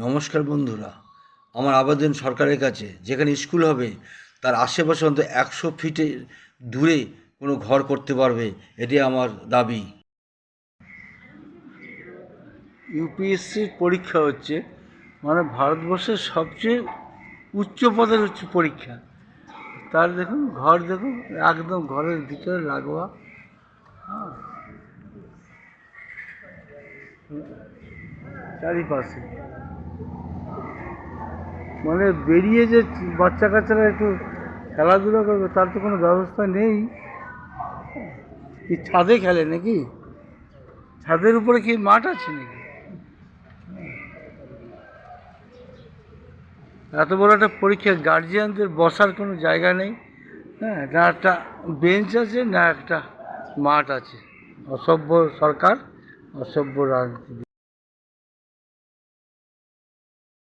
নমস্কার বন্ধুরা, আমার আবেদন সরকারের কাছে, যেখানে স্কুল হবে তার আশেপাশে অন্তত 100 ফিটের দূরে কোনো ঘর করতে পারবে, এটি আমার দাবি। ইউপিএসসির পরীক্ষা হচ্ছে, মানে ভারতবর্ষের সবচেয়ে উচ্চ পদের হচ্ছে পরীক্ষা। তার দেখুন ঘর, দেখুন একদম ঘরের ভিতরে লাগোয়া। হ্যাঁ, চারিপাশে মানে বেরিয়ে যে বাচ্চা কাচ্চারা একটু খেলাধুলা করবে তার তো কোনো ব্যবস্থা নেই। কি ছাদে খেলে নাকি? ছাদের উপরে কি মাঠ আছে নাকি? এত বড় একটা পরীক্ষা, গার্জিয়ানদের বসার কোনো জায়গা নেই। হ্যাঁ, না একটা বেঞ্চ আছে, না একটা মাঠ আছে। অসভ্য সরকার, অসভ্য রাজনীতি।